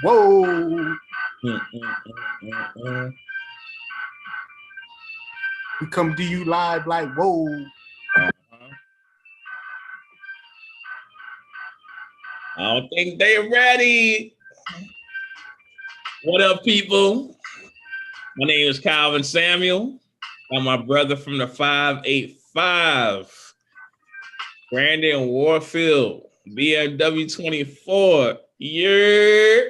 Whoa. We come to you live like, whoa. I don't think they're ready. What up, people? My name is Calvin Samuel. I'm my brother from the 585. Brandon Warfield, BMW 24. Yeah.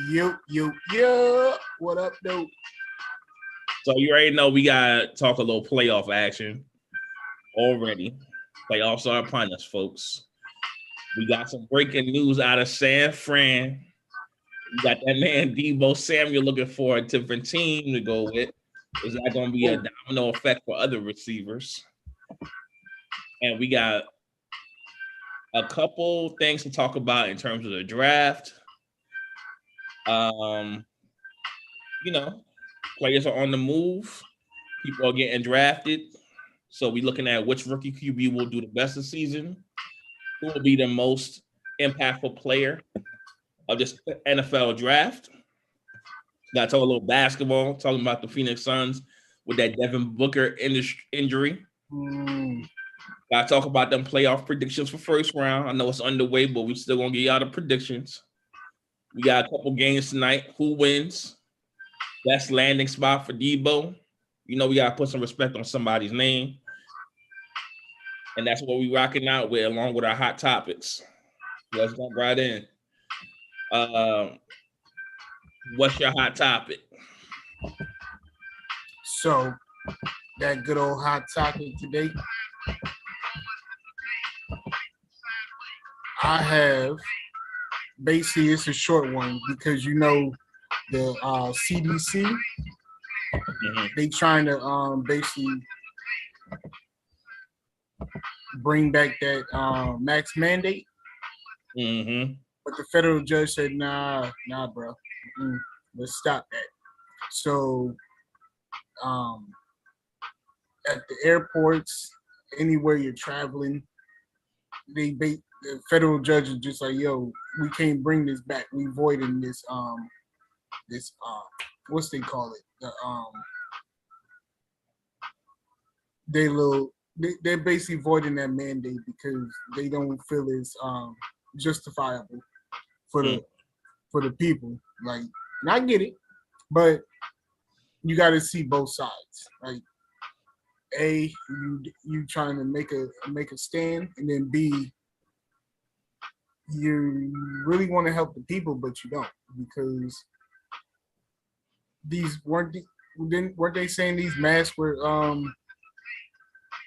Yo. What up, though? So you already know we got to talk a little playoff action already. Playoffs are upon us, folks. We got some breaking news out of San Fran. We got that man Debo Samuel looking for a different team to go with. Is that going to be a domino effect for other receivers? And we got a couple things to talk about in terms of the draft. Players are on the move. People are getting drafted. So we're looking at which rookie QB will do the best this season. Who will be the most impactful player of this NFL draft? Got to talk a little basketball, talking about the Phoenix Suns with that Devin Booker injury. Got to talk about them playoff predictions for first round. I know it's underway, but we still going to get y'all the predictions. We got a couple games tonight. Who wins? Best landing spot for Debo. You know we got to put some respect on somebody's name. And that's what we rocking out with, along with our hot topics. Let's jump right in. What's your hot topic? So, that good old hot topic today. I have, basically, it's a short one because the CDC, they trying to basically bring back that max mandate. But the federal judge said, nah, bro. Let's stop that. So at the airports, anywhere you're traveling, the federal judge is just like, yo, we can't bring this back. We voiding this what's they call it? They're basically voiding that mandate because they don't feel it's justifiable for the people. Like, and I get it, but you got to see both sides. Like, A, you trying to make a stand, and then B, you really want to help the people, but you don't, because these weren't they saying these masks were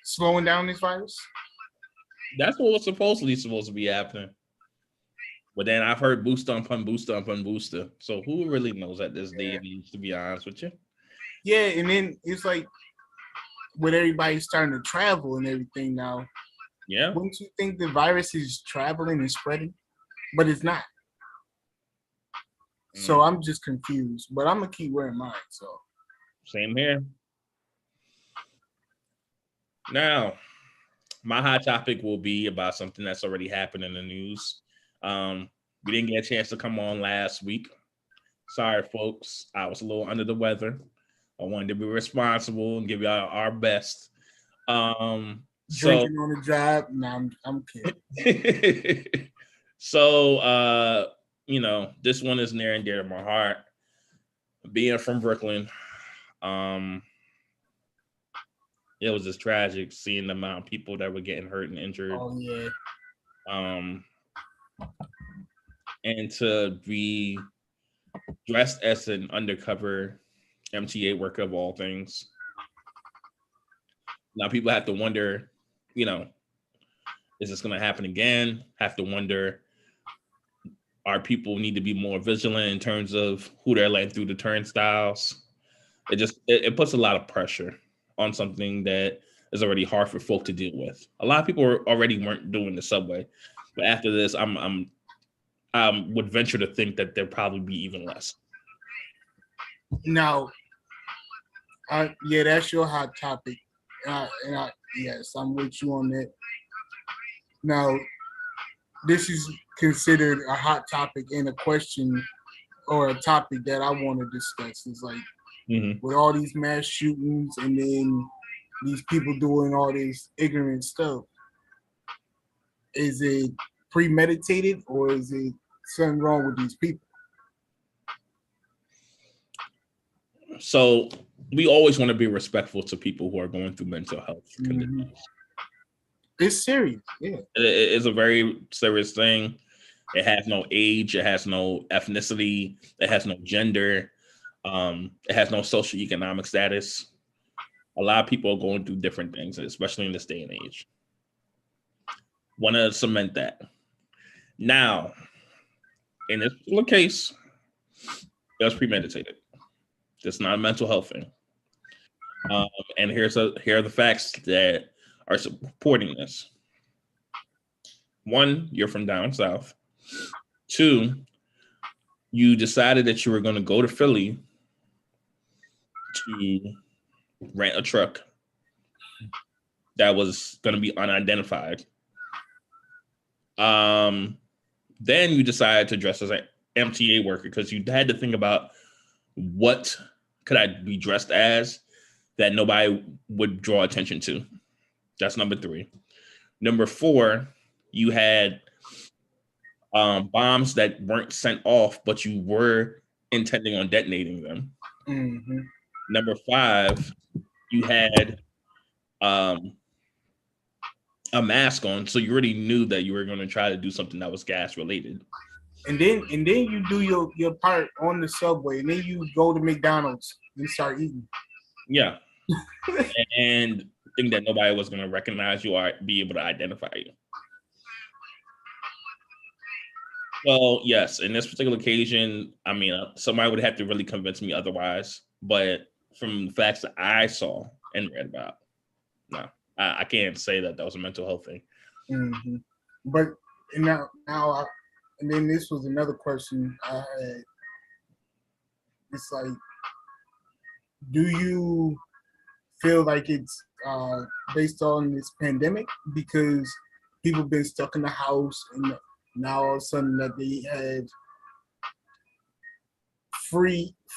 slowing down this virus? That's what was supposed to be happening. But then I've heard booster upon booster upon booster. So who really knows at this day and age, to be honest with you? Yeah, and then it's like with everybody starting to travel and everything now. Yeah. Wouldn't you think the virus is traveling and spreading? But it's not. So I'm just confused. But I'm gonna keep wearing mine. So same here. Now, my hot topic will be about something that's already happened in the news. We didn't get a chance to come on last week. Sorry, folks. I was a little under the weather. I wanted to be responsible and give y'all our best. Drinking on the job? No, I'm kidding. So, this one is near and dear to my heart. Being from Brooklyn, it was just tragic seeing the amount of people that were getting hurt and injured. Oh, yeah. And to be dressed as an undercover MTA worker of all things. Now people have to wonder, is this going to happen again? Have to wonder, our people need to be more vigilant in terms of who they're letting through the turnstiles. It puts a lot of pressure on something that is already hard for folk to deal with. A lot of people already weren't doing the subway, but after this, I would venture to think that there'll probably be even less. Now, that's your hot topic, and Yes, I'm with you on that. Now, this is considered a hot topic and a question or a topic that I want to discuss. Is like with all these mass shootings and then these people doing all this ignorant stuff. Is it premeditated or is it something wrong with these people? So we always want to be respectful to people who are going through mental health conditions. It's serious. Yeah. It is a very serious thing. It has no age. It has no ethnicity. It has no gender. It has no socioeconomic status. A lot of people are going through different things, especially in this day and age. Want to cement that. Now, in this particular case, it was premeditated. It's not a mental health thing. And here are the facts that are supporting this. 1, you're from down south. 2, you decided that you were going to go to Philly to rent a truck that was going to be unidentified. Then you decided to dress as an MTA worker because you had to think about what could I be dressed as that nobody would draw attention to. That's number 3. Number 4, you had bombs that weren't sent off, but you were intending on detonating them. Mm-hmm. Number 5, you had a mask on, so you already knew that you were going to try to do something that was gas related. And then you do your part on the subway, and then you go to McDonald's and start eating. Yeah. And think that nobody was going to recognize you or be able to identify you. Well, yes, in this particular occasion, I mean, somebody would have to really convince me otherwise. But from the facts that I saw and read about, no, I can't say that was a mental health thing. Mm-hmm. But now, and then this was another question I had. It's like, do you feel like it's based on this pandemic because people have been stuck in the house and now all of a sudden that they had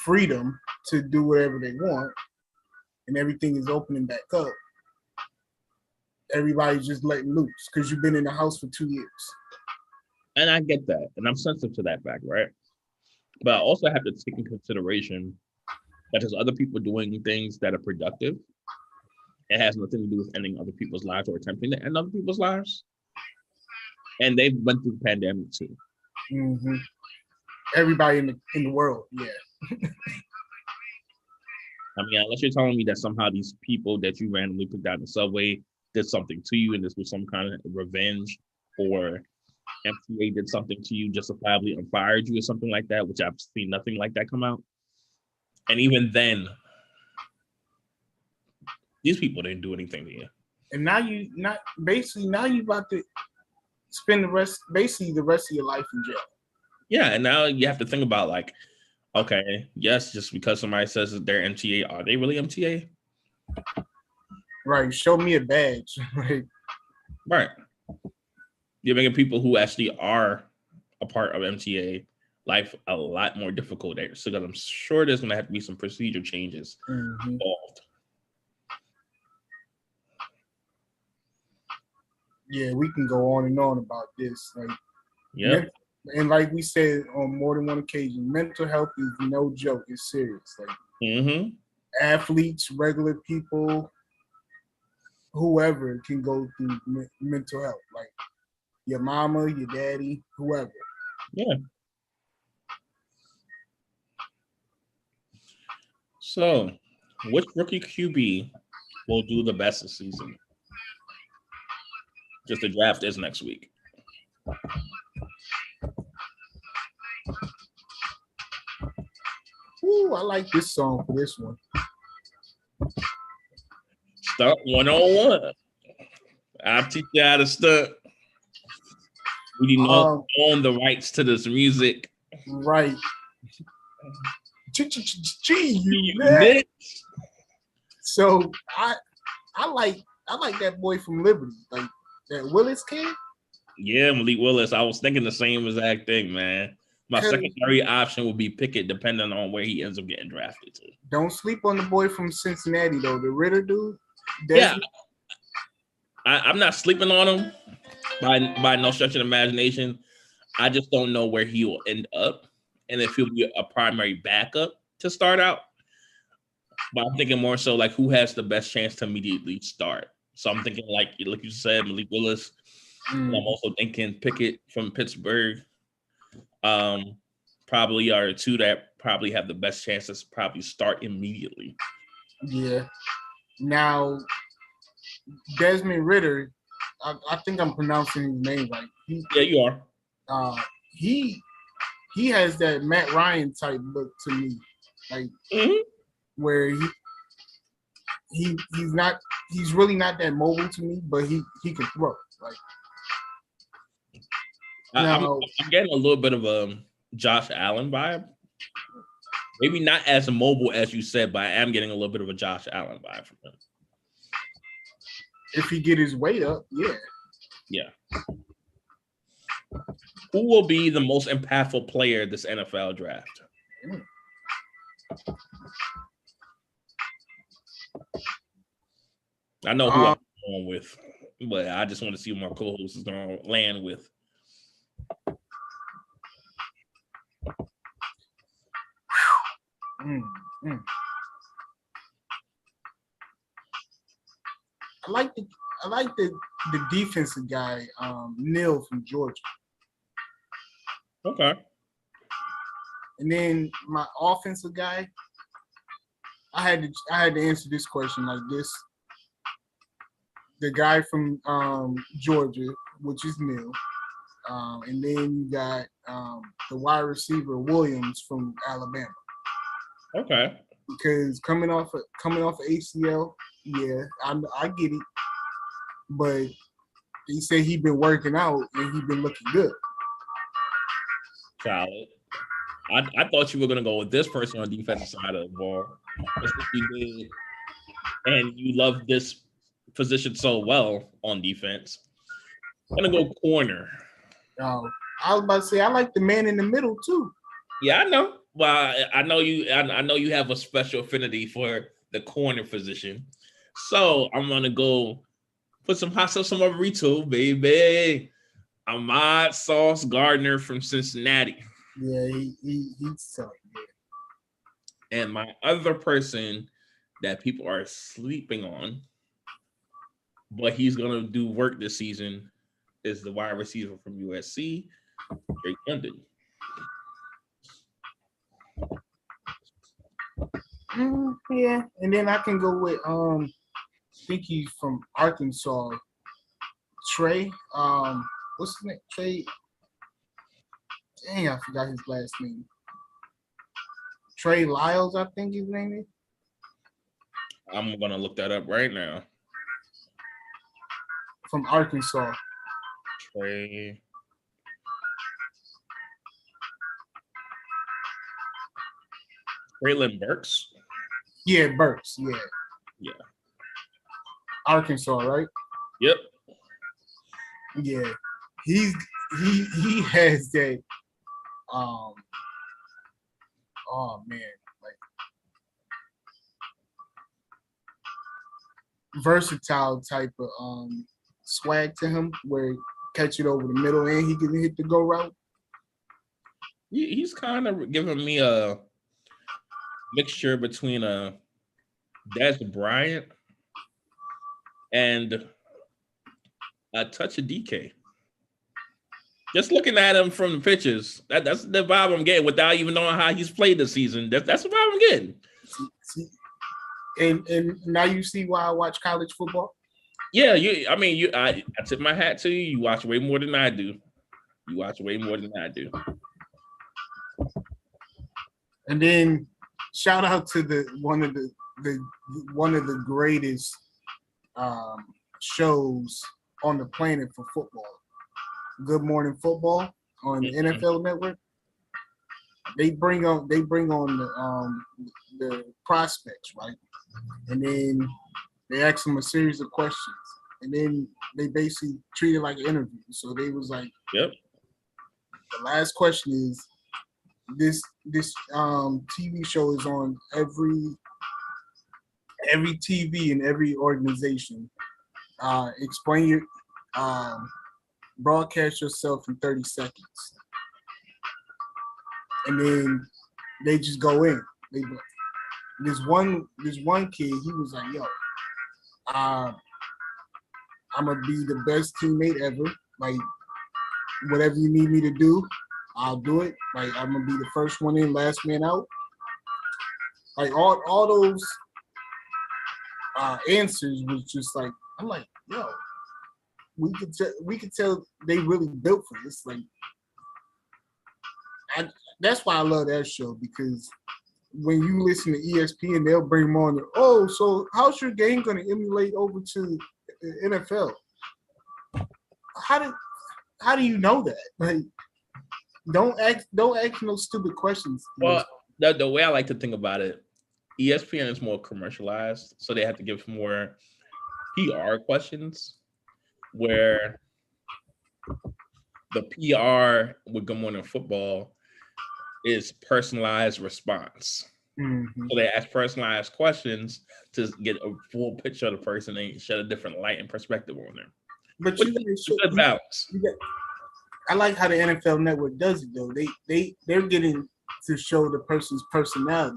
freedom to do whatever they want and everything is opening back up, everybody's just letting loose because you've been in the house for 2 years. And I get that, and I'm sensitive to that fact, right? But I also have to take in consideration that there's other people doing things that are productive. It has nothing to do with ending other people's lives or attempting to end other people's lives. And they've went through the pandemic too. Mm-hmm. Everybody in the world, yeah. I mean, unless you're telling me that somehow these people that you randomly picked out in the subway did something to you and this was some kind of revenge, or MTA did something to you justifiably and fired you or something like that, which I've seen nothing like that come out. And even then, these people didn't do anything to you. And now you about to spend the rest of your life in jail. Yeah, and now you have to think about like, okay, yes, just because somebody says that they're MTA, are they really MTA? Right. Show me a badge. Right. You're making people who actually are a part of MTA life a lot more difficult there. So I'm sure there's going to have to be some procedure changes involved. Yeah, we can go on and on about this. Like, yeah. And like we said on more than one occasion, mental health is no joke. It's serious. Like athletes, regular people, whoever can go through mental health. Like your mama, your daddy, whoever. Yeah. So, which rookie QB will do the best this season? Just the draft is next week. Ooh, I like this song for this one. Stunt 101. I'll teach you how to stunt. We don't own the rights to this music. Right. Gee, you next. So I I like that boy from Liberty, like that Willis kid. Yeah, Malik Willis. I was thinking the same exact thing, man. My secondary option would be Pickett, depending on where he ends up getting drafted to. Don't sleep on the boy from Cincinnati, though. The Ritter dude. Desmond. Yeah, I'm not sleeping on him by no stretch of imagination. I just don't know where he will end up and if he'll be a primary backup to start out. But I'm thinking more so like who has the best chance to immediately start. So I'm thinking like you said, Malik Willis. And I'm also thinking Pickett from Pittsburgh. Probably are two that probably have the best chances to probably start immediately. Yeah. Now, Desmond Ritter, I think I'm pronouncing his name right. Yeah, you are. He has that Matt Ryan type look to me, like where he's really not that mobile to me, but he can throw. Like I'm getting a little bit of a Josh Allen vibe. Maybe not as mobile as you said, but I am getting a little bit of a Josh Allen vibe from him. If he get his weight up, yeah. Yeah. Who will be the most impactful player this NFL draft? I know who I'm going with, but I just want to see what my co-host is going to land with. I like the defensive guy, Neal from Georgia. Okay. And then my offensive guy, I had to answer this question like this. The guy from Georgia, which is Neal. And then you got the wide receiver Williams from Alabama. Okay. Because coming off of ACL, yeah, I get it. But he said he'd been working out and he'd been looking good. Solid. I thought you were gonna go with this person on the defensive side of the ball. That's what you did. And you love this position so well on defense. I'm gonna go corner. I was about to say I like the man in the middle too. Yeah, I know. Well, I know you. I know you have a special affinity for the corner position. So I'm gonna go put some hot sauce on my burrito, baby. Ahmad Sauce Gardner from Cincinnati. Yeah, he's so good. And my other person that people are sleeping on, but he's gonna do work this season, is the wide receiver from USC, Drake London. Yeah, and then I can go with I think he's from Arkansas. Trey. What's his name? Trey. Dang, I forgot his last name. Trey Lyles, I think his name is. I'm gonna look that up right now. From Arkansas. Trey. Traylon Burks. Yeah, Burks. Yeah. Yeah. Arkansas, right? Yep. Yeah. He has that oh man, like versatile type of swag to him where he catch it over the middle and he can hit the go route. He's kind of giving me a mixture between a Des Bryant and a touch of DK. Just looking at him from the pictures, that's the vibe I'm getting without even knowing how he's played this season. That's the vibe I'm getting. See, and now you see why I watch college football. Yeah, I tip my hat to you. You watch way more than I do. And then shout out to one of the greatest shows on the planet for football. Good Morning Football on the NFL Network. They bring on the prospects, right? And then They asked him a series of questions, and then they basically treated it like an interview. So they was like, Yep. the last question is, this TV show is on every TV in every organization. Explain your broadcast yourself in 30 seconds, and then they just go in. This one kid, he was like, "Yo, I'm gonna be the best teammate ever. Like, whatever you need me to do, I'll do it. Like, I'm gonna be the first one in, last man out. Like, all those answers was just like, I'm like, yo, we could tell they really built for this. Like, that's why I love that show, because when you listen to ESPN, they'll bring them on. Oh, so how's your game going to emulate over to the NFL? How do you know that? Like, don't ask no stupid questions. Well, the way I like to think about it, ESPN is more commercialized, so they have to give more PR questions, where the PR with Good Morning Football is personalized response. Mm-hmm. So they ask personalized questions to get a full picture of the person and shed a different light and perspective on them. But it's a good balance. I like how the NFL Network does it though. They're getting to show the person's personality.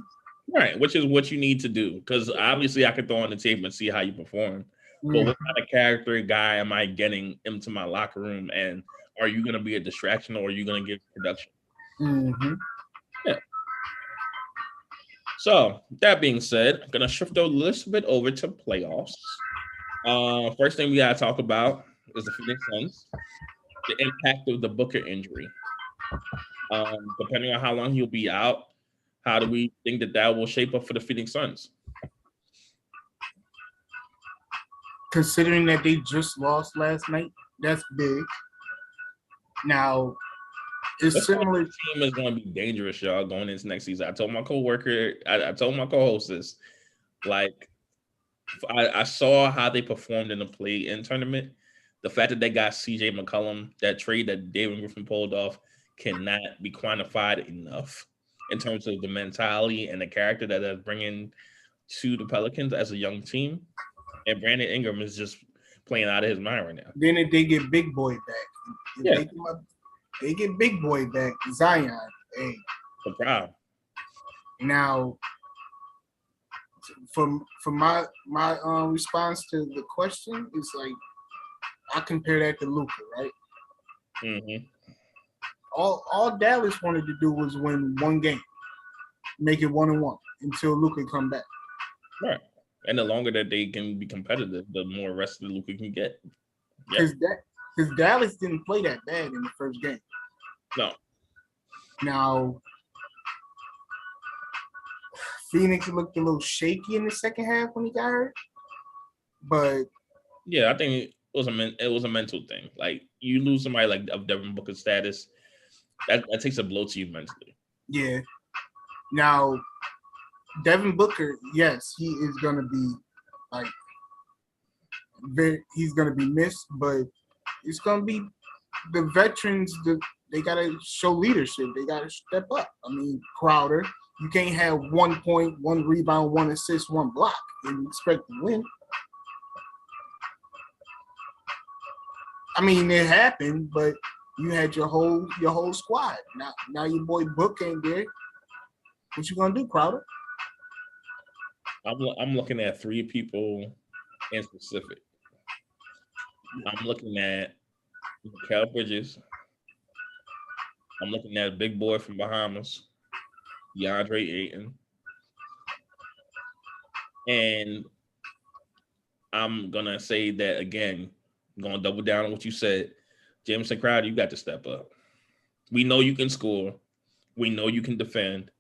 Right, which is what you need to do, because obviously I could throw on the tape and see how you perform. But what kind of character guy am I getting into my locker room, and are you going to be a distraction, or are you going to give production? Mm-hmm. Yeah. So that being said, I'm going to shift a little bit over to playoffs. First thing we got to talk about is the Phoenix Suns, the impact of the Booker injury. Depending on how long he'll be out, how do we think that will shape up for the Phoenix Suns? Considering that they just lost last night, that's big. Now, it's similar. The team is going to be dangerous, y'all, going into next season. I told my coworker, I told my co-host this. Like, I saw how they performed in the play-in tournament. The fact that they got CJ McCollum, that trade that David Griffin pulled off, cannot be quantified enough in terms of the mentality and the character that they're bringing to the Pelicans as a young team. And Brandon Ingram is just playing out of his mind right now. Then if they get Big Boy back, they get Big Boy back, Zion. Hey, no problem. Now, from my response to the question is like, I compare that to Luka, right? Mm-hmm. All Dallas wanted to do was win one game, make it 1-1 until Luka come back. Right. And the longer that they can be competitive, the more rest of Luka can get. Because Dallas didn't play that bad in the first game. No. Now, Phoenix looked a little shaky in the second half when he got hurt. But yeah, I think it was a mental thing. Like, you lose somebody like of Devin Booker's status, that takes a blow to you mentally. Yeah. Now, Devin Booker, yes, he is gonna be like he's gonna be missed, but it's gonna be the veterans. They gotta show leadership. They gotta step up. I mean, Crowder, you can't have 1 point, 1 rebound, 1 assist, 1 block, and expect to win. I mean, it happened, but you had your whole squad. Now your boy Book ain't there. What you gonna do, Crowder? I'm looking at 3 people in specific. I'm looking at Mikal Bridges. I'm looking at a big boy from Bahamas, DeAndre Ayton. And I'm going to say that again. I'm going to double down on what you said. Jameson Crowder, you got to step up. We know you can score. We know you can defend.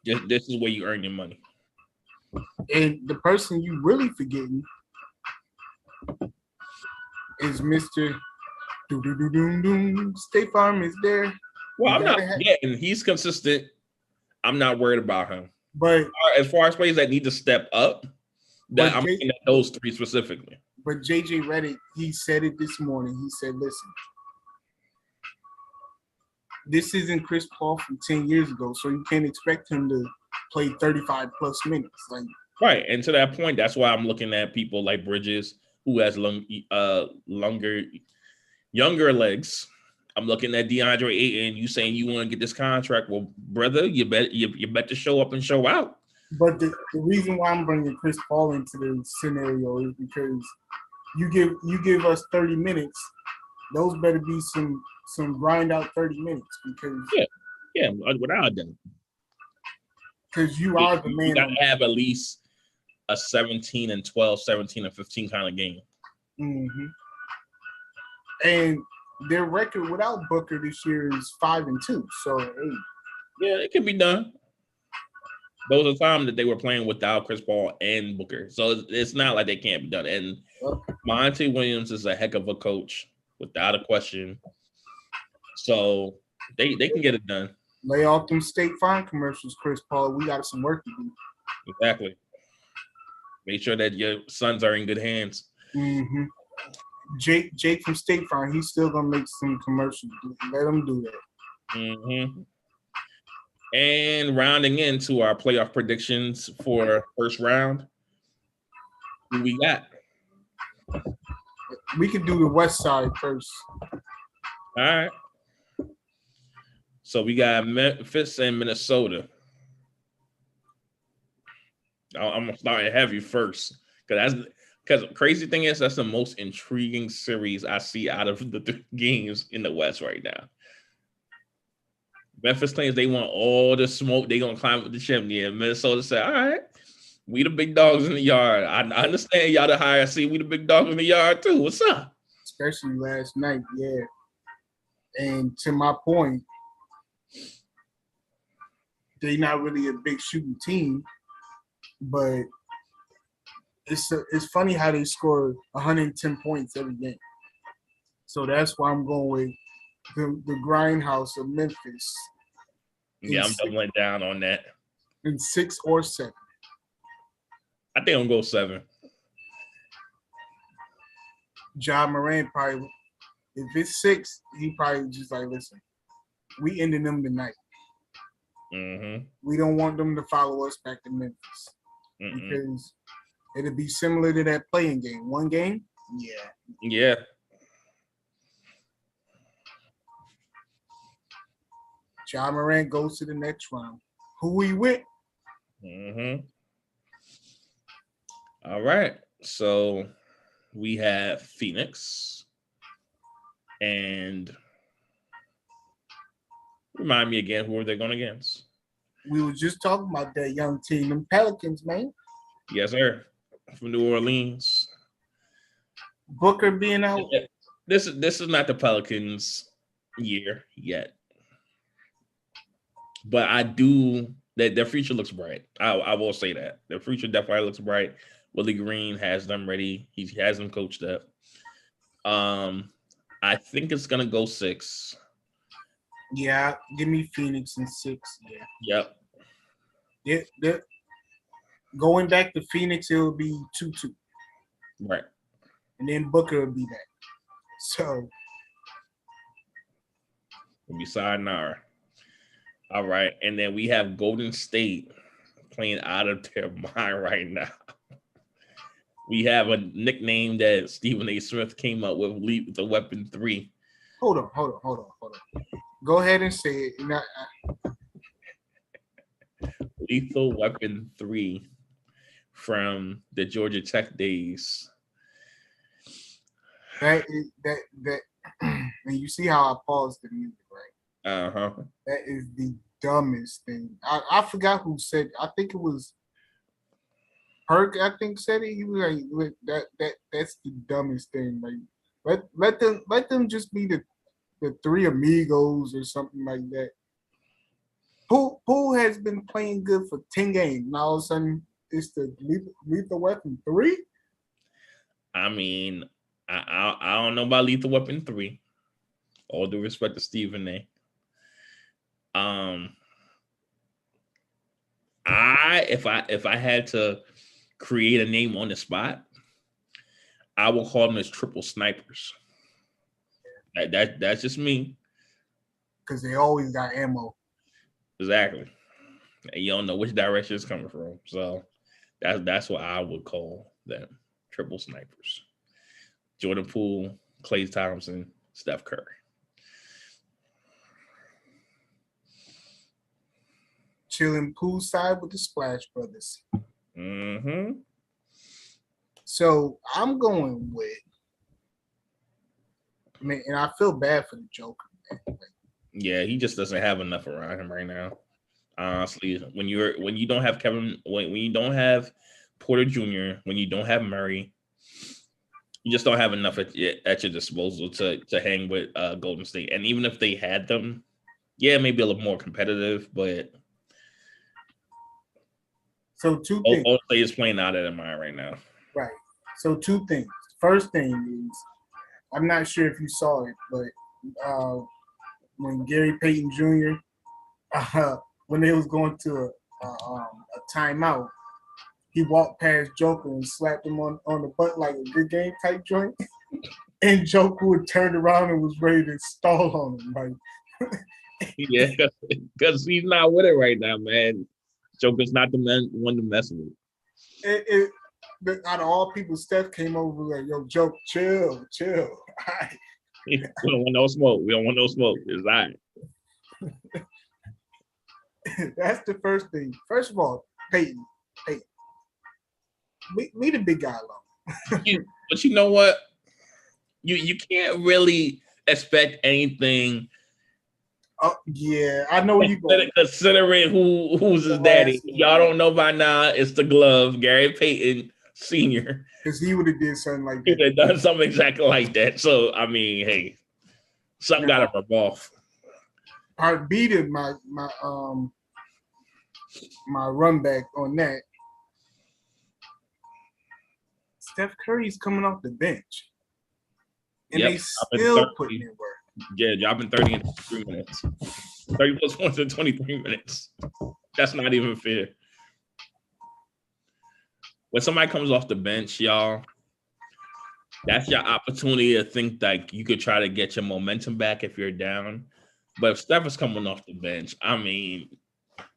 This is where you earn your money. And the person you really forgetting is Mr. State Farm is there. Well, I'm not forgetting. He's consistent. I'm not worried about him. But as far as players that need to step up, But I'm looking at those three specifically. But JJ Redick, he said it this morning. He said, "Listen, this isn't Chris Paul from 10 years ago, so you can't expect him to play 35 plus minutes." Like, right, and to that point, that's why I'm looking at people like Bridges, who has younger legs. I'm looking at DeAndre Ayton. You saying you want to get this contract? Well, brother, you better show up and show out. But the reason why I'm bringing Chris Paul into the scenario is because you give us 30 minutes, those better be some grind out 30 minutes because without a doubt. Because you are the man. You got to have at least a 17 and 12, 17 and 15 kind of game. Mm-hmm. And their record without Booker this year is 5-2. So, hey. Yeah, it can be done. There was a time that they were playing without Chris Paul and Booker. So it's not like they can't be done. And Monty Williams is a heck of a coach, without a question. So they can get it done. Lay off them State Farm commercials, Chris Paul. We got some work to do. Exactly. Make sure that your sons are in good hands. Mm-hmm. Jake from State Farm, he's still going to make some commercials. Let him do that. Mm-hmm. And rounding into our playoff predictions for first round, who we got? We could do the West Side first. All right. So we got Memphis and Minnesota. I'm gonna start heavy first because crazy thing is that's the most intriguing series I see out of the 3 games in the West right now. Memphis claims they want all the smoke. They gonna climb up the chimney, and Minnesota said, "All right, we the big dogs in the yard. I understand y'all the higher seed. We the big dogs in the yard too. What's up?" Especially last night, yeah. And to my point, they not really a big shooting team, but it's funny how they score 110 points every game. So that's why I'm going with the grindhouse of Memphis. Yeah, I'm doubling down on that. In 6 or 7. I think I'm gonna go 7. Ja Morant probably, if it's 6, he probably just like, listen, we ending them tonight. Mm-hmm. We don't want them to follow us back to Memphis. Mm-mm. Because it'll be similar to that playing game. 1 game? Yeah. Ja Morant goes to the next round. Who we with? Mm-hmm. All right. So we have Phoenix. And remind me again, who are they going against? We were just talking about that young team, them Pelicans, man. Yes, sir. From New Orleans. Booker being out. This is not the Pelicans' year yet. But I do that their future looks bright. I will say that. Their future definitely looks bright. Willie Green has them ready. He has them coached up. I think it's gonna go 6. Yeah, give me Phoenix in 6. Yeah. Yep. Going back to Phoenix, it will be 2-2. Right. And then Booker will be back. So we'll be sayonara. All right, and then we have Golden State playing out of their mind right now. We have a nickname that Stephen A. Smith came up with, Lethal Weapon 3. Hold on. Go ahead and say it. Lethal Weapon 3 from the Georgia Tech days. That and you see how I paused the music, right? Uh-huh. That is the dumbest thing. I forgot who said. I think it was Perk. I think said it. He was like, that's the dumbest thing. Like let them just be the 3 amigos or something like that. Who has been playing good for 10 games? Now all of a sudden it's the Lethal Weapon 3. I mean, I don't know about Lethal Weapon 3. All due respect to Stephen A. If I had to create a name on the spot, I will call them as triple snipers. That's just me. Because they always got ammo. Exactly. And you don't know which direction it's coming from. So that's what I would call them. Triple snipers. Jordan Poole, Klay Thompson, Steph Curry. Chilling poolside with the Splash Brothers. Mm-hmm. So I'm going with, man, and I feel bad for the Joker, man. Yeah, he just doesn't have enough around him right now. Honestly, when you don't have when you don't have Porter Jr., when you don't have Murray, you just don't have enough at your disposal to hang with Golden State. And even if they had them, yeah, maybe a little more competitive, but so two things. Golden State is playing out of their mind right now. Right. So two things. First thing is, I'm not sure if you saw it, but when Gary Payton Jr. When they was going to a timeout, he walked past Joker and slapped him on the butt like a good game type joint. And Joker would turn around and was ready to stall on him. Like, yeah, because he's not with it right now, man. Joker's not the one to mess with. Out of all people, Steph came over like, yo, Joker, chill. We don't want no smoke. It's all right. That's the first thing. First of all, Peyton. Leave the big guy alone. But you know what? You can't really expect anything. Oh yeah, I know where you going. Considering who's his daddy, y'all don't know by now. It's the glove, Gary Payton Sr. Because he would have did something like that. He would have done something exactly like that. So I mean, hey, something got to rub off. I beat my run back on that. Steph Curry's coming off the bench. And they still putting in work. Yeah, dropping 30 in 3 minutes. 30 plus points in 23 minutes. That's not even fair. When somebody comes off the bench, y'all, that's your opportunity to think like you could try to get your momentum back if you're down. But if Steph is coming off the bench, I mean,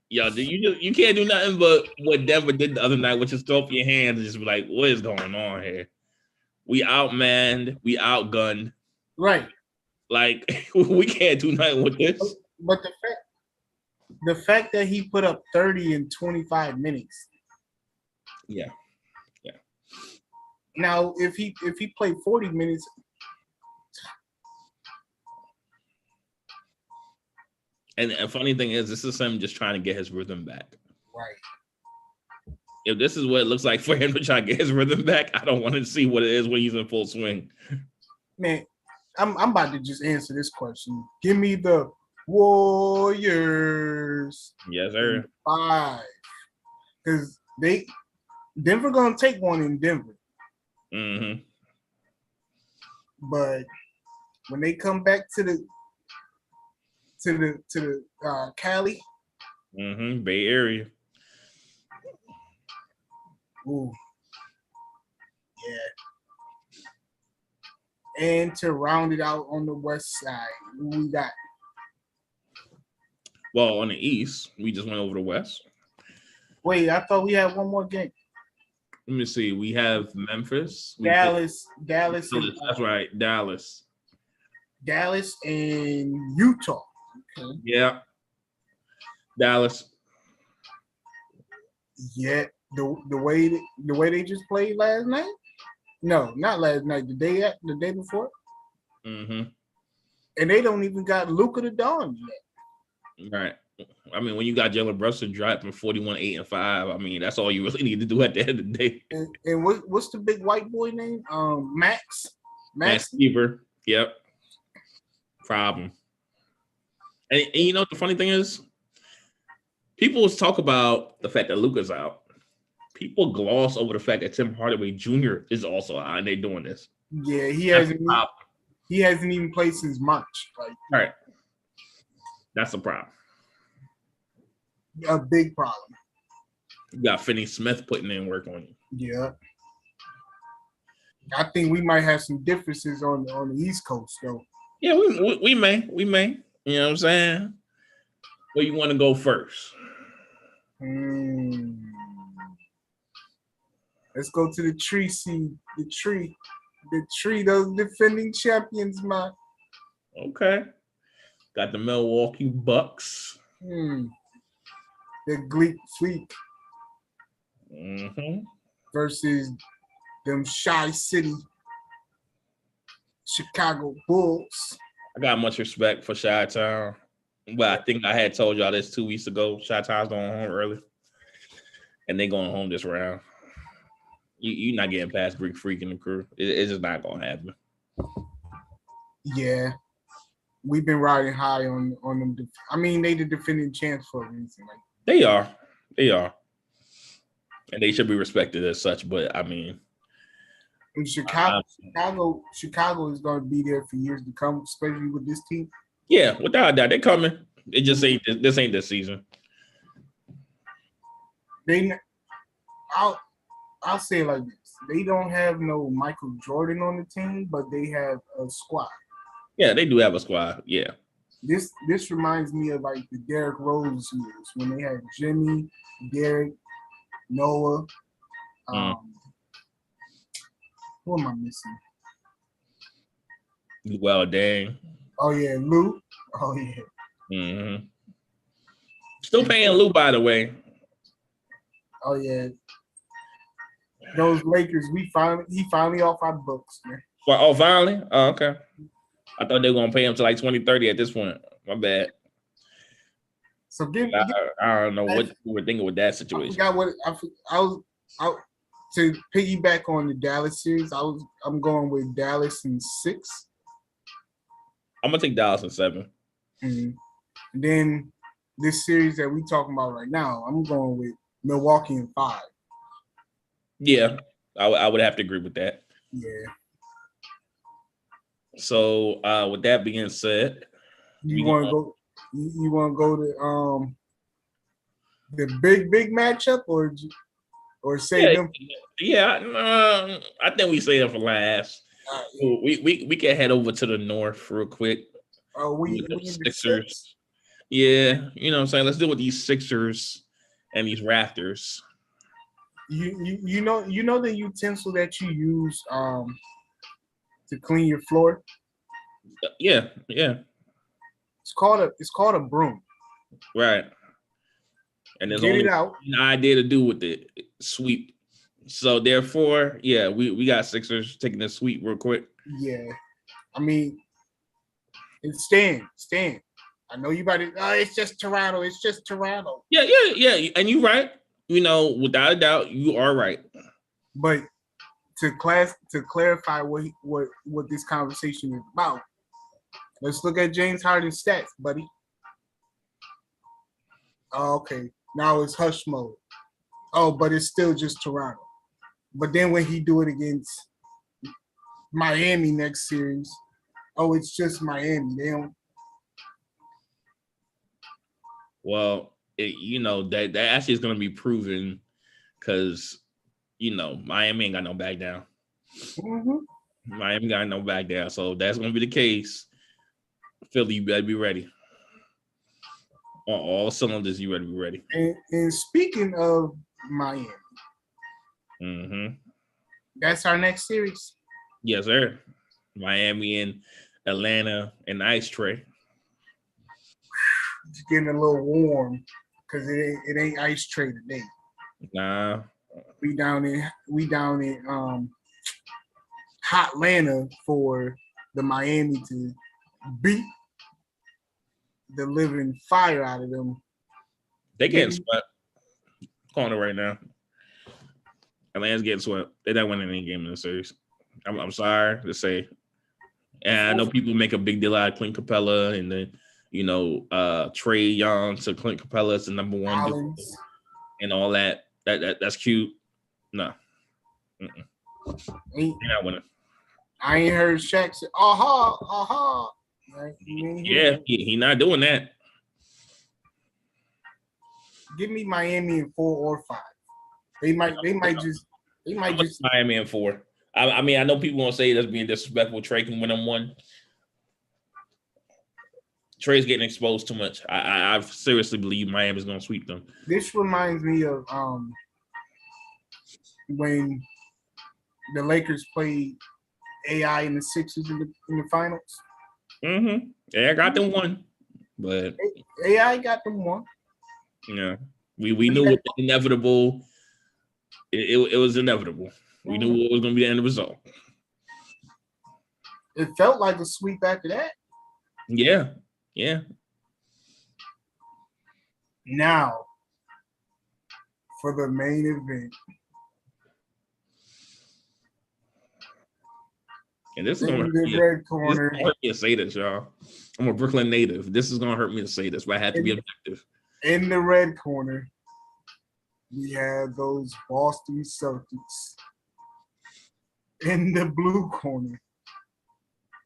yo, you can't do nothing but what Denver did the other night, which is throw up your hands and just be like, what is going on here? We outmanned, we outgunned. Right. Like, we can't do nothing with this. But the fact that he put up 30 in 25 minutes. Yeah. Now, if he played 40 minutes, and the funny thing is, this is him just trying to get his rhythm back. Right. If this is what it looks like for him to try to get his rhythm back, I don't want to see what it is when he's in full swing. Man, I'm about to just answer this question. Give me the Warriors. Yes, sir. 5. Because Denver gonna take one in Denver. Mm-hmm. But when they come back to the Cali, Bay Area. Ooh. Yeah. And to round it out on the west side, who we got? Well, on the east, we just went over the west. Wait, I thought we had one more game. Let me see. We have Memphis. Dallas. That's right, Dallas. Dallas and Utah. Okay. Yeah. Dallas. Yeah. The way they just played last night? No, not last night. The day before. Mm-hmm. And they don't even got Luka the Dawn yet. Right. I mean, when you got Jalen Brunson dropping 41, 8, and 5, I mean, that's all you really need to do at the end of the day. And what's the big white boy name? Max Fever. Yep. Problem. And you know what the funny thing is? People talk about the fact that Luka's out. People gloss over the fact that Tim Hardaway Jr. is also out, and they're doing this. Yeah, he hasn't even played since March. All right. That's a problem. A big problem. You got Finney Smith putting in work on you. Yeah. I think we might have some differences on the East Coast, though. Yeah, we may. You know what I'm saying? Where you want to go first? Let's go to the tree seed. The tree. Those defending champions, man. Okay. Got the Milwaukee Bucks. The Gleek Fleet versus them Shy City Chicago Bulls. I got much respect for Chi-Town, but I think I had told y'all this 2 weeks ago. Chi-Town's going home early, and they going home this round. You're not getting past Greek Freak and the crew. It's just not going to happen. Yeah. We've been riding high on them. I mean, they the defending champs for a reason. Like, They are. And they should be respected as such, but I mean, in Chicago is going to be there for years to come, especially with this team. Yeah, without a doubt, they're coming. It just ain't this season. I'll say it like this: they don't have no Michael Jordan on the team, but they have a squad. Yeah, they do have a squad. Yeah. This reminds me of like the Derrick Rose years when they had Jimmy, Derrick, Noah. Who am I missing? Well, dang. Oh yeah, Lou. Oh yeah. Still paying Lou, by the way. Oh yeah. Those Lakers, he finally off our books, man. Oh, finally? Oh, okay. I thought they were gonna pay him to like 2030 at this point. My bad. So I don't know what we were thinking with that situation. I was to piggyback on the Dallas series. I'm going with Dallas in 6. I'm gonna take Dallas in 7. And then this series that we talking about right now, I'm going with Milwaukee in 5. Yeah, I would have to agree with that. Yeah. So with that being said, you want to go to the big matchup or save them? Yeah, I think we save them for last. We can head over to the north real quick. We Sixers. Yeah, you know what I'm saying? Let's deal with these Sixers and these Raptors. You know the utensil that you use to clean your floor? Yeah. It's called a broom. Right. And there's only an idea to do with it, sweep. So therefore, yeah, we got Sixers taking the sweep real quick. Yeah. I mean, it's Stan. I know you about it. Oh, it's just Toronto. Yeah. And you're right. You know, without a doubt, you are right. But to clarify what this conversation is about, let's look at James Harden's stats, buddy. Oh, okay. Now it's hush mode. Oh, but it's still just Toronto. But then when he do it against Miami next series, oh, it's just Miami. They don't. Well, that actually is going to be proven because, Miami ain't got no back down. Miami got no back down. So that's going to be the case. Philly, you better be ready. On all cylinders, you better be ready. And speaking of Miami, that's our next series. Yes, sir. Miami and Atlanta and Ice Tray. It's getting a little warm because it ain't Ice Tray today. Nah. We down in hot Atlanta for the Miami to beat the living fire out of them. They getting swept. Corner right now. Atlanta's getting swept. They're not winning any game in the series. I'm sorry to say. And I know people make a big deal out of Clint Capella and then, Trey Young to Clint Capella as the number 1 and all that. That's cute. No. You're not winning. I ain't heard Shaq say, aha. Right? Yeah, he not doing that. Give me Miami in 4 or 5. They might just They might just Miami in 4. I mean, I know people won't say that's being disrespectful. Trey can win them 1. Trey's getting exposed too much. I seriously believe Miami's going to sweep them. This reminds me of when the Lakers played AI and the Sixers in the finals. Mm-hmm. Yeah, I got them 1, but AI got them 1. Yeah, we knew it was inevitable. It was inevitable. We knew what was going to be the end result. It felt like a sweep after that. Yeah. Now, for the main event. And this is going to hurt me to say this, y'all. I'm a Brooklyn native. This is going to hurt me to say this, but I have to be objective. In the red corner, we have those Boston Celtics. In the blue corner,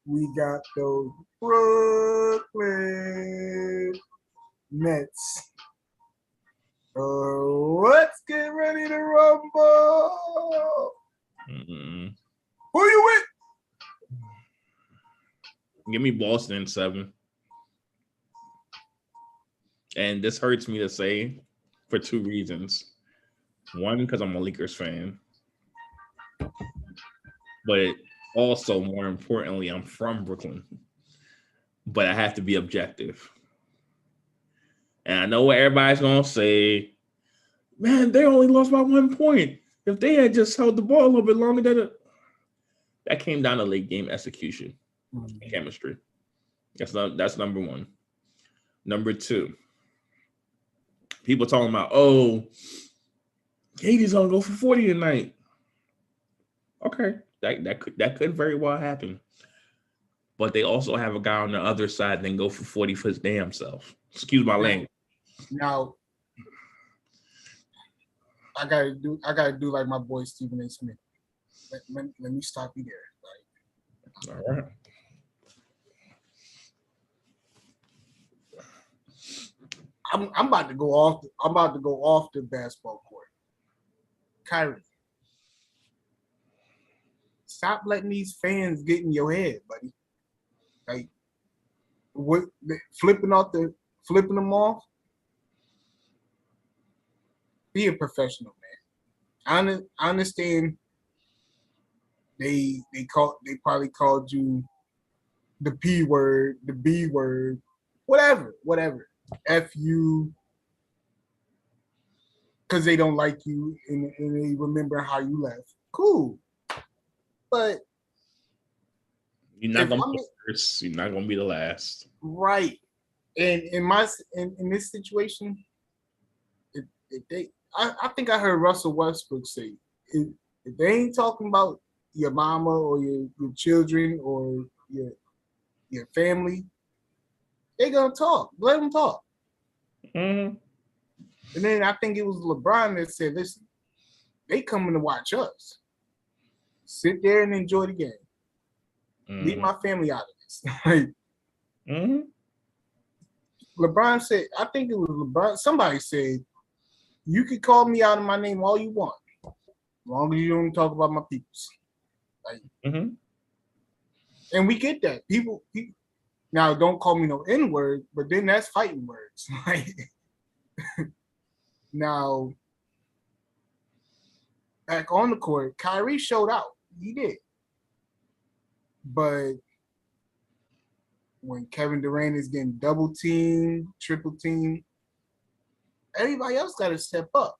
we got those Brooklyn Nets. Let's get ready to rumble. Mm-mm. Who you with? Give me Boston in 7. And this hurts me to say for 2 reasons. 1, because I'm a Lakers fan. But also, more importantly, I'm from Brooklyn. But I have to be objective. And I know what everybody's going to say. Man, they only lost by 1 point. If they had just held the ball a little bit longer, that came down to late game execution and chemistry. That's number 1. Number 2, people talking about, KD's gonna go for 40 tonight. Okay, that could very well happen. But they also have a guy on the other side that can go for 40 for his damn self. Excuse my language. Now, I gotta do like my boy Stephen A. Smith. Let me stop you there. All right. I'm about to go off. I'm about to go off the basketball court. Kyrie, stop letting these fans get in your head, buddy. Like, what? Flipping them off. Be a professional, man. I understand. They probably called you the P word, the B word, whatever. F you, because they don't like you and they remember how you left. Cool, but you're not gonna be the first. You're not gonna be the last. Right. And in this situation, I think I heard Russell Westbrook say, if they ain't talking about your mama or your children or your family, they gonna talk. Let them talk. Mm-hmm. And then I think it was LeBron that said, listen, they coming to watch us. Sit there and enjoy the game. Mm-hmm. Leave my family out of this. Mm-hmm. LeBron said, I think it was LeBron, somebody said, you can call me out of my name all you want, as long as you don't talk about my peoples. Mm-hmm. And we get that. People now don't call me no N-word, but then that's fighting words. Now, back on the court, Kyrie showed out. He did. But when Kevin Durant is getting double teamed, triple teamed, everybody else got to step up.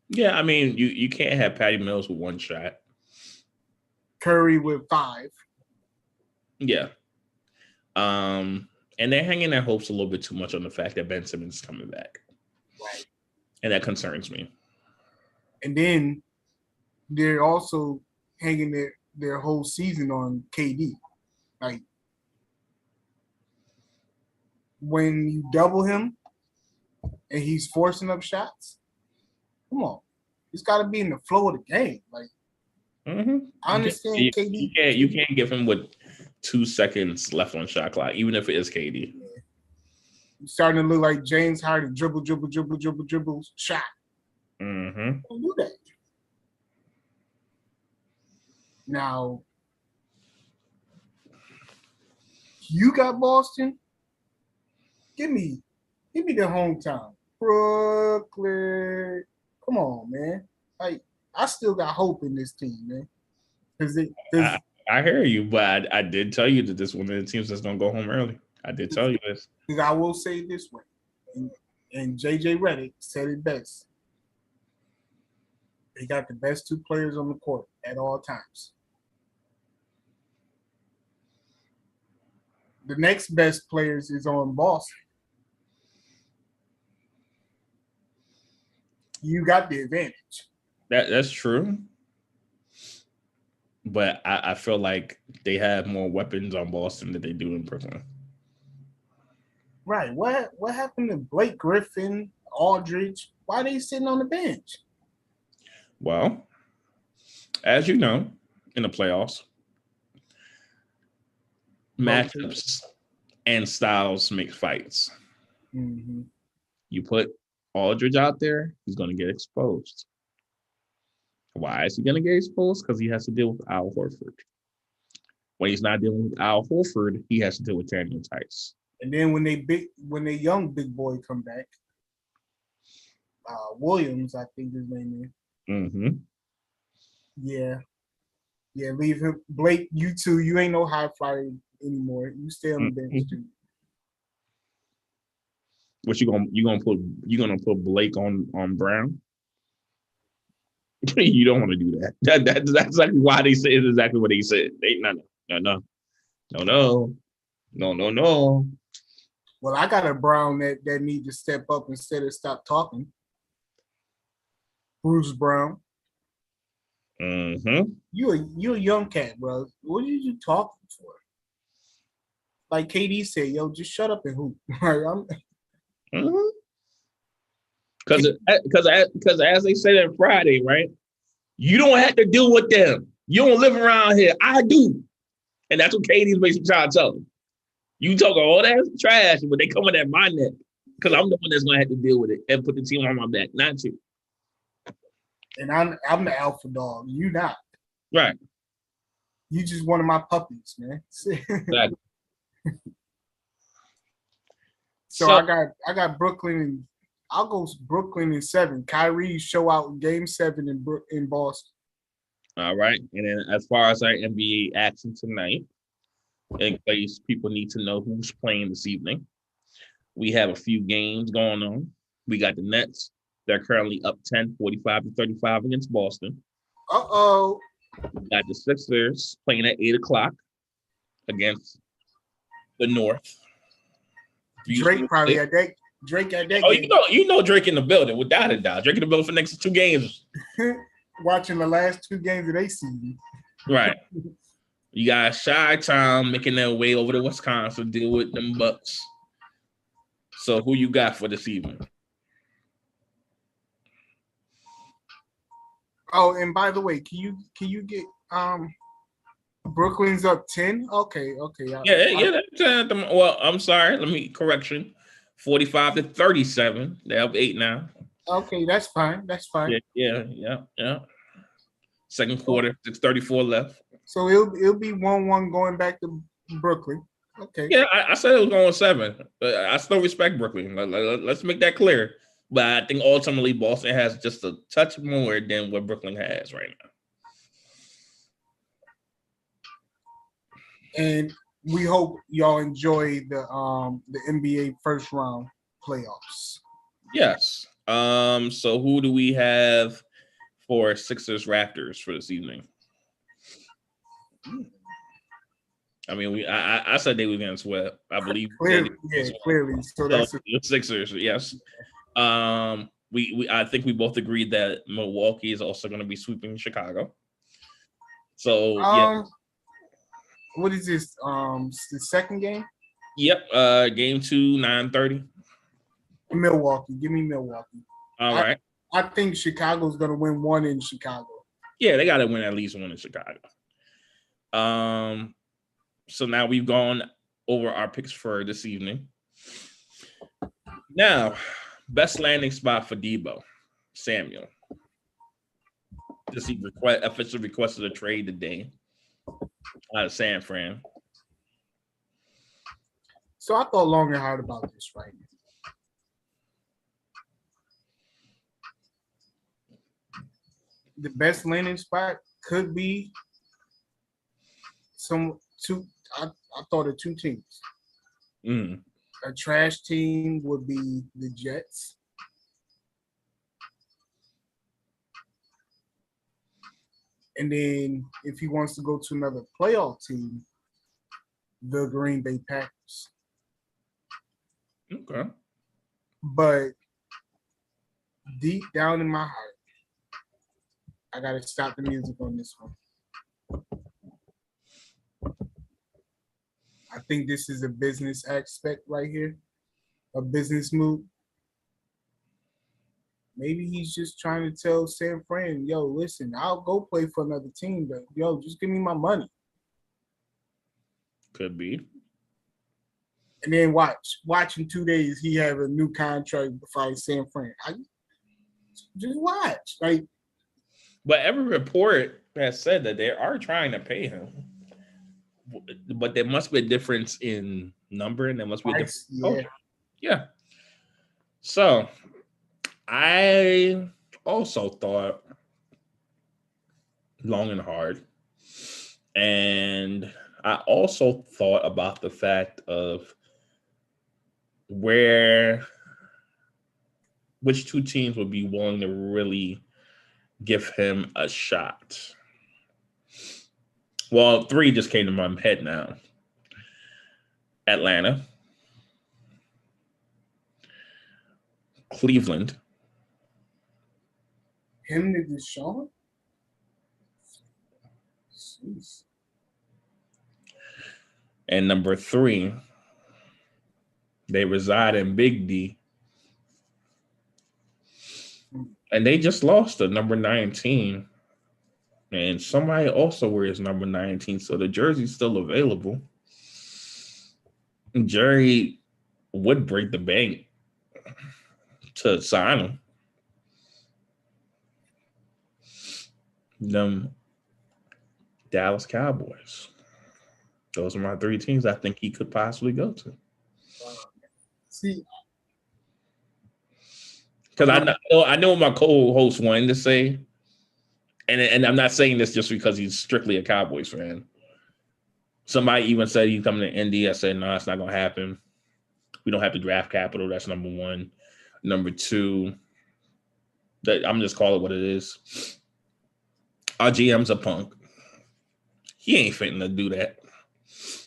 Yeah, I mean, you can't have Patty Mills with 1 shot. Curry with 5. Yeah. And they're hanging their hopes a little bit too much on the fact that Ben Simmons is coming back. Right. And that concerns me. And then they're also hanging their whole season on KD. Like, when you double him and he's forcing up shots, come on. He's got to be in the flow of the game. Like, mm-hmm. I understand KD. You can't give him with 2 seconds left on shot clock, even if it is KD. Yeah. You're starting to look like James Harden, dribble, shot. Mm-hmm. Don't do that. Now, you got Boston. Give me the hometown, Brooklyn. Come on, man. Like I still got hope in this team, man. Because I hear you, but I did tell you that this one of the teams that's gonna go home early. I did tell you this. Because I will say it this way, and JJ Redick said it best. They got the best two players on the court at all times. The next best players is on Boston. You got the advantage. That's true. But I feel like they have more weapons on Boston than they do in Brooklyn. Right. What happened to Blake Griffin, Aldridge? Why are they sitting on the bench? Well, as you know, in the playoffs, matchups and styles make fights. Mm-hmm. You put Aldridge out there, he's going to get exposed. Why is he going to get exposed? Because he has to deal with Al Horford. When he's not dealing with Al Horford, he has to deal with Daniel Tice. And then when they young big boy come back, Williams, I think his name is. Mm-hmm. Yeah, leave him. Blake, you too. You ain't no high flyer anymore. You stay on the bench too. What you gonna put Blake on Brown? You don't want to do that. That's exactly why they said exactly what they said. No. Well, I got a Brown that need to step up instead of stop talking. Bruce Brown. Mm-hmm. You a young cat, bro. What are you talking for? Like KD said, yo, just shut up and hoop. Because as they said on Friday, right? You don't have to deal with them. You don't live around here. I do. And that's what KD's basically trying to tell them. You talk all that trash, but they coming at my neck. Because I'm the one that's going to have to deal with it and put the team on my back, not you. And I'm the alpha dog. You not. Right. You just one of my puppies, man. Exactly. So I got Brooklyn, and I'll go Brooklyn in 7. Kyrie show out in Game 7 in Boston. All right. And then as far as our NBA action tonight, in case people need to know who's playing this evening, we have a few games going on. We got the Nets. They're currently up 10, 45-35 against Boston. Uh-oh. We got the Sixers playing at 8 o'clock against the North. Drake probably at that. Drake at that. Oh, game. you know Drake in the building, without a doubt. Drake in the building for the next 2 games. Watching the last 2 games of their season. Right. You got Chi-Town making their way over to Wisconsin, deal with them Bucks. So who you got for this evening? Oh, and by the way, can you get Brooklyn's up 10? Okay. Well, I'm sorry. Let me correction. 45-37. They're up 8 now. Okay, that's fine. Yeah. Second quarter, 6:34 left. So it'll be 1-1 going back to Brooklyn. Okay. Yeah, I said it was going 7. But I still respect Brooklyn. Let's make that clear. But I think ultimately Boston has just a touch more than what Brooklyn has right now. And we hope y'all enjoy the NBA first round playoffs. Yes. So who do we have for Sixers Raptors for this evening? I mean, I said they were going to sweat. I believe clearly. So that's the Sixers. Yes. I think we both agreed that Milwaukee is also going to be sweeping Chicago. So yeah. What is this? The second game? Yep. Game 2, 9:30. Milwaukee. Give me Milwaukee. All right. I think Chicago's gonna win 1 in Chicago. Yeah, they gotta win at least 1 in Chicago. So now we've gone over our picks for this evening. Now, best landing spot for Debo, Samuel. Does he officially requested a trade today? out of San Fran. So I thought long and hard about this, right? The best landing spot could be I thought of two teams. Mm. A trash team would be the Jets. And then if he wants to go to another playoff team, the Green Bay Packers. Okay. But deep down in my heart, I gotta stop the music on this one. I think this is a business aspect right here, a business move. Maybe he's just trying to tell San Fran, yo, listen, I'll go play for another team, but yo, just give me my money. Could be. And then watch in 2 days, he have a new contract for San Fran. Just watch. Like, but every report has said that they are trying to pay him. But there must be a difference in number, and there must be a difference. Yeah. So I also thought long and hard. And I also thought about the fact of which two teams would be willing to really give him a shot. Well, three just came to my head now. Atlanta, Cleveland. Him to Deshaun? Jeez. And number three, they reside in Big D. And they just lost to number 19. And somebody also wears number 19. So the jersey's still available. Jerry would break the bank to sign him. Them Dallas Cowboys. Those are my three teams I think he could possibly go to. See, because I know what my co-host wanted to say, and I'm not saying this just because he's strictly a Cowboys fan. Somebody even said he's coming to Indy. I said, no, it's not going to happen. We don't have the draft capital. That's number one. Number two, I'm just calling it what it is. Our GM's a punk. He ain't fitting to do that.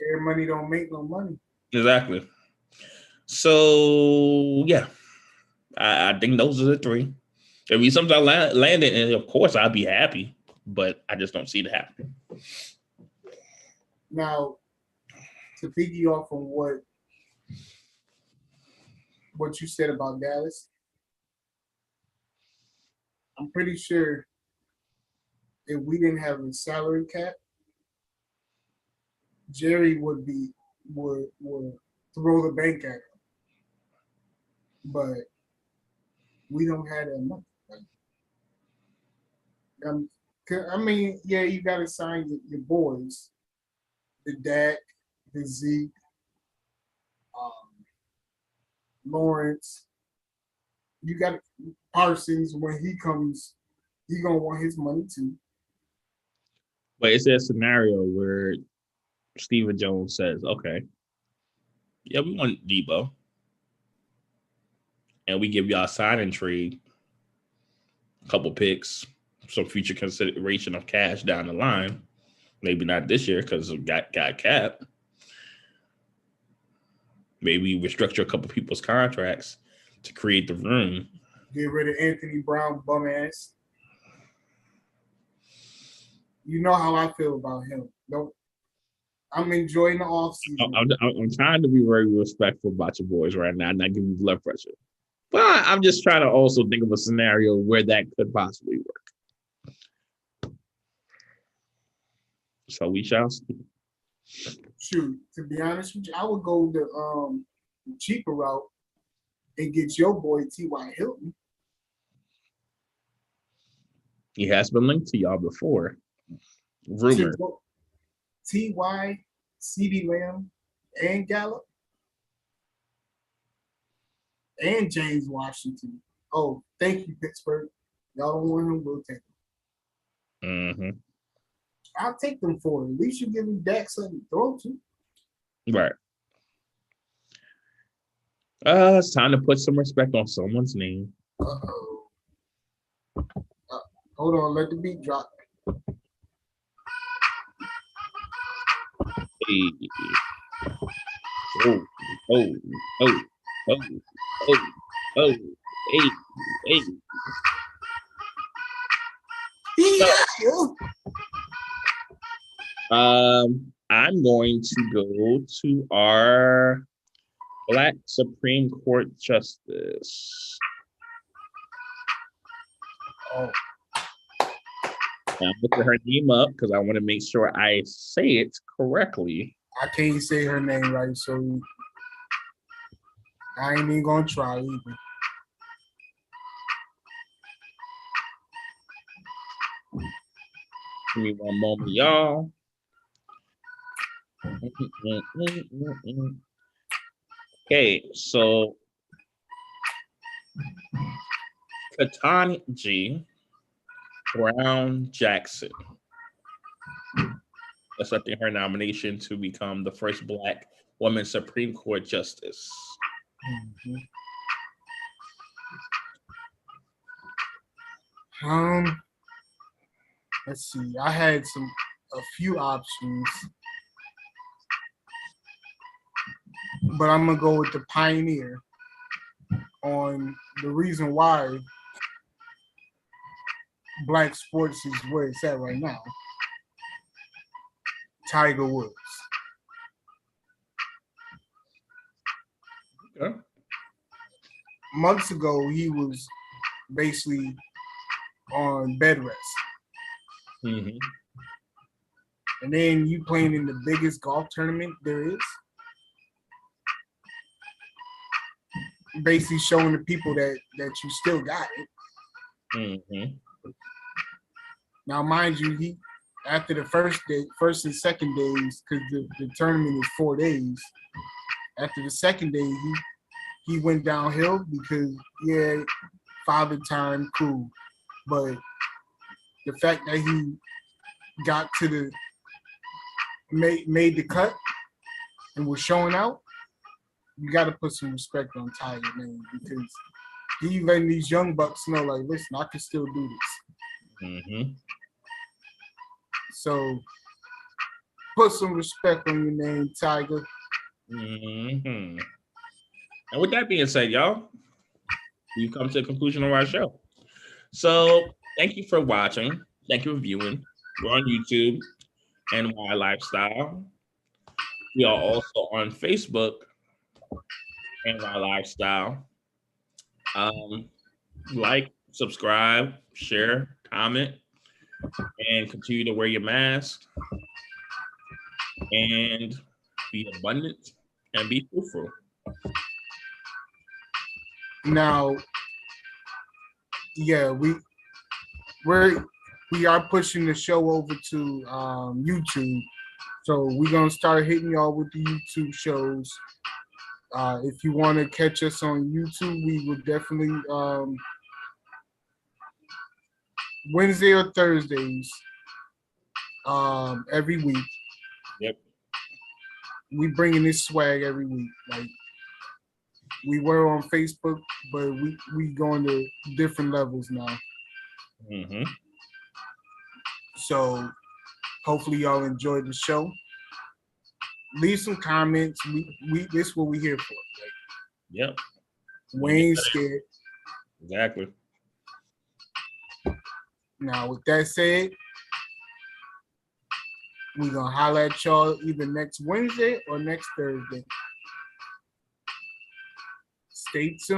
Air money don't make no money. Exactly. So, yeah. I think those are the three. If we sometimes land it, and of course I'd be happy, but I just don't see it happening. Now, to piggy off on what you said about Dallas, I'm pretty sure if we didn't have a salary cap, Jerry would throw the bank at him. But we don't have that money. I mean, yeah, you got to sign your boys, the Dak, the Zeke, Lawrence. You got Parsons. When he comes, he gonna want his money too. But it's a scenario where Stephen Jones says, "Okay, yeah, we want Debo, and we give y'all a sign-in trade, a couple picks, some future consideration of cash down the line. Maybe not this year because of got cap. Maybe restructure a couple people's contracts to create the room. Get rid of Anthony Brown, bum ass. You know how I feel about him. I'm enjoying the offseason. I'm trying to be very respectful about your boys right now, not giving you blood pressure. But I'm just trying to also think of a scenario where that could possibly work. So we shall see. Shoot, to be honest with you, I would go the cheaper route and get your boy T.Y. Hilton. He has been linked to y'all before. Rumor. T.Y., CeeDee Lamb, and Gallup, and James Washington. Oh, thank you, Pittsburgh. Y'all don't want him, we'll take him. Mm-hmm. I'll take them for it. At least you give me Dak something to throw to. Right. It's time to put some respect on someone's name. Uh-oh. Hold on, let the beat drop. Hey. Oh, oh, oh, oh, oh, oh, hey, hey. Yeah. I'm going to go to our Black Supreme Court Justice. Oh. Now, I'm looking her name up because I want to make sure I say it correctly. I can't say her name right, so I ain't even gonna try either. Give me one moment, y'all. Okay, so Ketanji Brown Jackson accepting her nomination to become the first Black woman Supreme Court Justice. Mm-hmm. Let's see. I had a few options, but I'm gonna go with the pioneer on the reason why Black sports is where it's at right now. Tiger Woods. Okay. Months ago, he was basically on bed rest. Mm-hmm. And then you playing in the biggest golf tournament there is. Basically showing the people that you still got it. Mm-hmm. Now, mind you, he after the first and second days, because the tournament is 4 days. After the second day, he went downhill because father time, cool, but the fact that he got to the made the cut and was showing out, you got to put some respect on Tiger, man, because he letting these young bucks know, like, listen, I can still do this. Mm-hmm. So put some respect on your name, Tiger. Mm-hmm. And with that being said, y'all, we've come to the conclusion of our show. So thank you for watching. Thank you for viewing. We're on YouTube and LifeStyle. We are also on Facebook and LifeStyle. Like, subscribe, share, comment, and continue to wear your mask and be abundant and be fruitful. Now, we are pushing the show over to YouTube, so we're gonna start hitting y'all with the YouTube shows. If you want to catch us on YouTube, we will definitely Wednesday or Thursdays every week. Yep. We bringing this swag every week. Like, we were on Facebook, but we going to different levels now. Mm-hmm. So hopefully y'all enjoyed the show. Leave some comments. We this is what we here for. Like, Yep. We ain't scared. Exactly. Now, with that said, we're gonna holler at y'all either next Wednesday or next Thursday. Stay tuned.